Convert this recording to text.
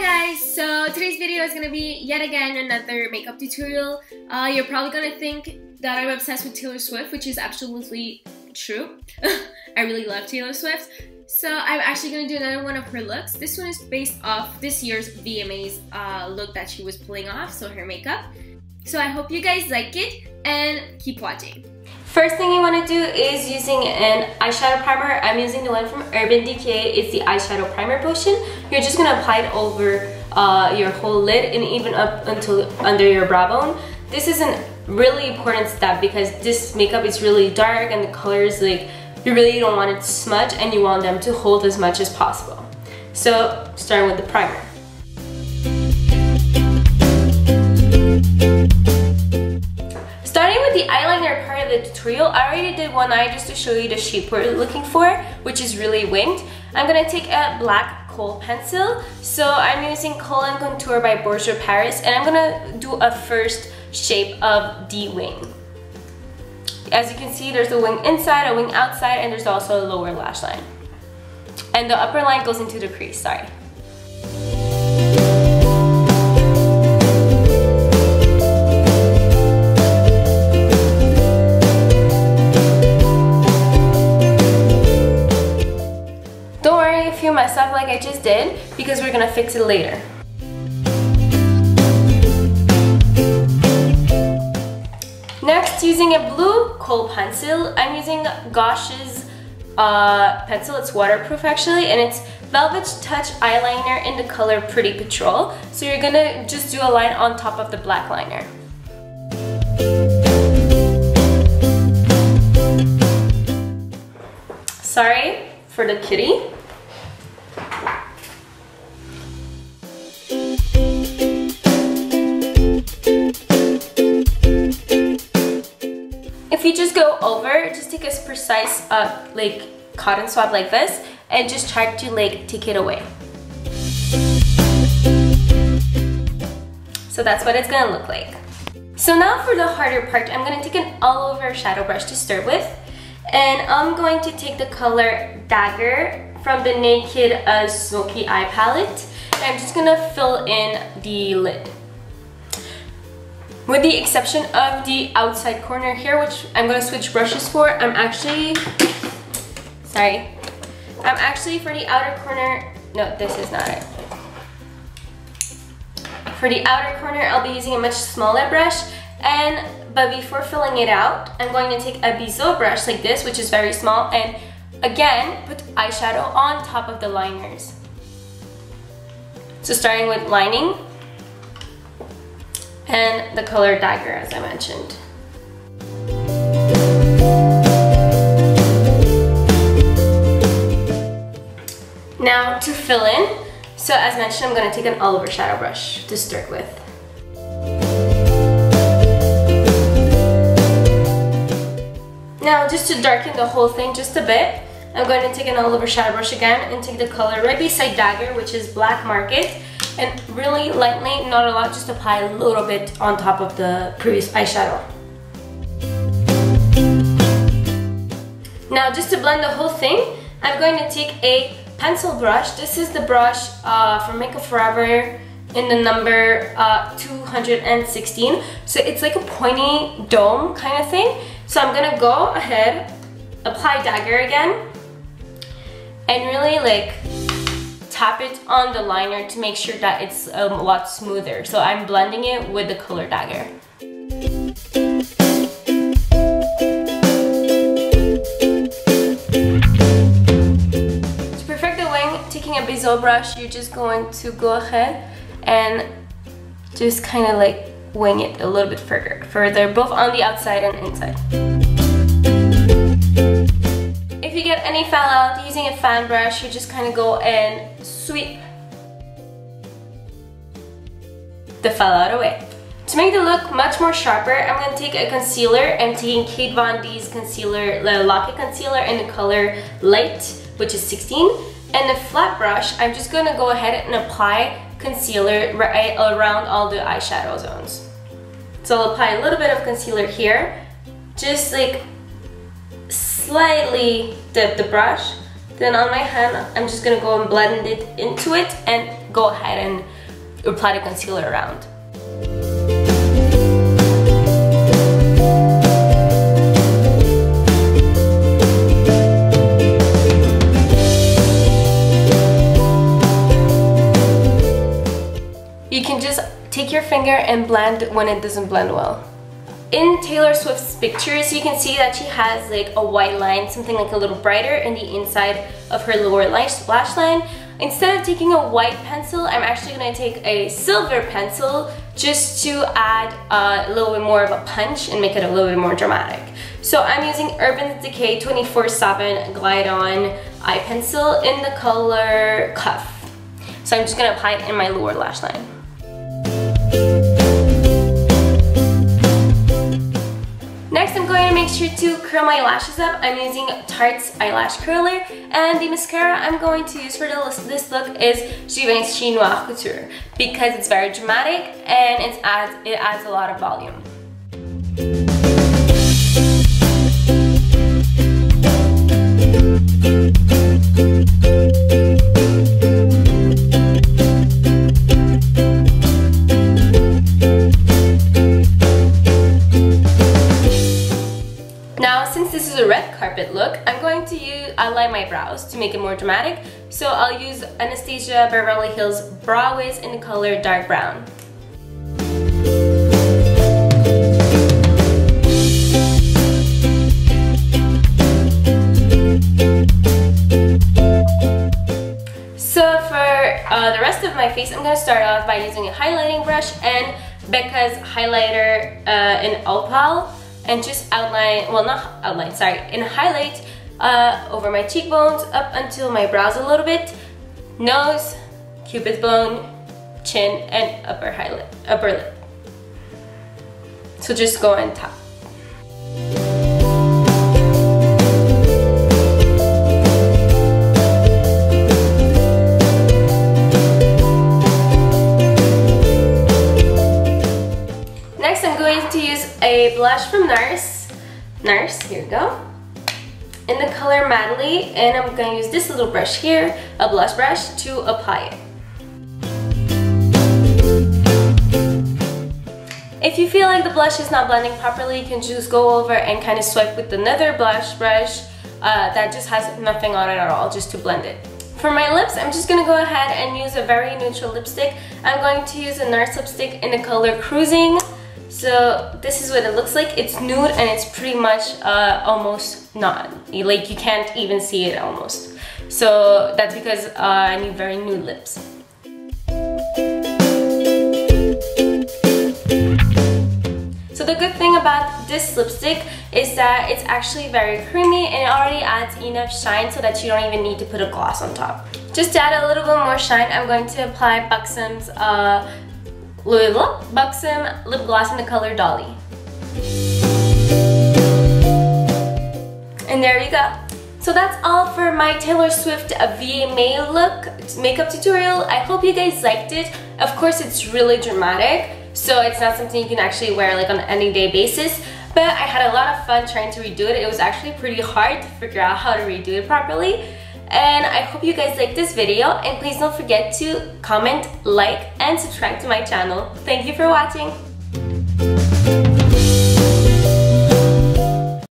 guys, so today's video is gonna be yet again another makeup tutorial. You're probably gonna think that I'm obsessed with Taylor Swift, which is absolutely true. I really love Taylor Swift. So I'm actually gonna do another one of her looks. This one is based off this year's VMA's look that she was pulling off, so her makeup. So I hope you guys like it and keep watching. First thing you want to do is using an eyeshadow primer. I'm using the one from Urban Decay. It's the eyeshadow primer potion. You're just going to apply it over your whole lid and even up until under your brow bone. This is a really important step because this makeup is really dark and the colors, like, you really don't want it to smudge and you want them to hold as much as possible. So starting with the primer. Starting with the eyeliner part of the tutorial, I already did one eye just to show you the shape we're looking for, which is really winged. I'm going to take a black Kohl pencil. So I'm using Kohl and Contour by Bourjois Paris, and I'm going to do a first shape of the wing. As you can see, there's a wing inside, a wing outside, and there's also a lower lash line. And the upper line goes into the crease, sorry. If you mess up like I just did, because we're gonna fix it later. Next, using a blue Kohl pencil, I'm using Gosh's pencil. It's waterproof actually, and it's Velvet Touch eyeliner in the color Pretty Petrol. So you're gonna just do a line on top of the black liner. Sorry for the kitty. If you just go over, just take a precise like cotton swab like this and just try to like take it away. So that's what it's gonna look like. So now for the harder part, I'm gonna take an all over shadow brush to start with, and I'm going to take the color Daggered from the Naked Smoky eye palette, and I'm just gonna fill in the lid. With the exception of the outside corner here, which I'm going to switch brushes for, I'm actually for the outer corner, no, this is not it. For the outer corner, I'll be using a much smaller brush, but before filling it out, I'm going to take a Bezoar brush like this, which is very small, and again, put eyeshadow on top of the liners. So starting with lining, and the color Dagger, as I mentioned. Now to fill in, so as mentioned, I'm going to take an all over shadow brush to start with. Now just to darken the whole thing just a bit, I'm going to take an all over shadow brush again and take the color right beside Dagger, which is Black Market. And really lightly, not a lot, just apply a little bit on top of the previous eyeshadow. Now just to blend the whole thing, I'm going to take a pencil brush. This is the brush from Makeup Forever in the number 216. So it's like a pointy dome kind of thing. So I'm gonna go ahead, apply Dagger again, and really like tap it on the liner to make sure that it's a lot smoother. So I'm blending it with the color Dagger. To perfect the wing, taking a Bezoar brush, you're just going to go ahead and just kind of like wing it a little bit further, both on the outside and inside. If you get any fallout, using a fan brush, you just kind of go and sweep the fallout away. To make the look much more sharper, I'm going to take a concealer. I'm taking Kate Von D's concealer, the Lock-It concealer in the color Light, which is 16. And the flat brush, I'm just going to go ahead and apply concealer right around all the eyeshadow zones. So I'll apply a little bit of concealer here, just like slightly dip the brush. Then on my hand, I'm just gonna go and blend it into it and go ahead and apply the concealer around. You can just take your finger and blend when it doesn't blend well. In Taylor Swift's pictures, you can see that she has like a white line, something like a little brighter in the inside of her lower lash line. Instead of taking a white pencil, I'm actually going to take a silver pencil just to add a little bit more of a punch and make it a little bit more dramatic. So I'm using Urban Decay 24/7 Glide On eye pencil in the color Cuff. So I'm just going to apply it in my lower lash line. Next, I'm going to make sure to curl my lashes up. I'm using Tarte's eyelash curler, and the mascara I'm going to use for this look is Givenchy Noir Couture because it's very dramatic and it adds a lot of volume. A red carpet look, I'm going to outline my brows to make it more dramatic. So I'll use Anastasia Beverly Hills Brow Wiz in the color dark brown. So for the rest of my face, I'm going to start off by using a highlighting brush and Becca's highlighter in Opal. And just outline, well not outline, sorry, and highlight over my cheekbones up until my brows a little bit, nose, cupid's bone, chin, and upper lip. So just go on top. Next, I'm going to use a blush from Nars, here we go, in the color Madly, and I'm going to use this little brush here, a blush brush, to apply it. If you feel like the blush is not blending properly, you can just go over and kind of swipe with another blush brush that just has nothing on it at all, just to blend it. For my lips, I'm just going to go ahead and use a very neutral lipstick. I'm going to use a Nars lipstick in the color Cruising. So this is what it looks like. It's nude and it's pretty much almost not, like you can't even see it almost. So that's because I need very nude lips. So the good thing about this lipstick is that it's actually very creamy and it already adds enough shine so that you don't even need to put a gloss on top. Just to add a little bit more shine, I'm going to apply Buxom's Buxom lip gloss in the color Dolly. And there you go. So that's all for my Taylor Swift VMA look makeup tutorial. I hope you guys liked it. Of course, it's really dramatic, so it's not something you can actually wear like on an any-day basis. But I had a lot of fun trying to redo it. It was actually pretty hard to figure out how to redo it properly. And I hope you guys liked this video, and please don't forget to comment, like, and subscribe to my channel. Thank you for watching!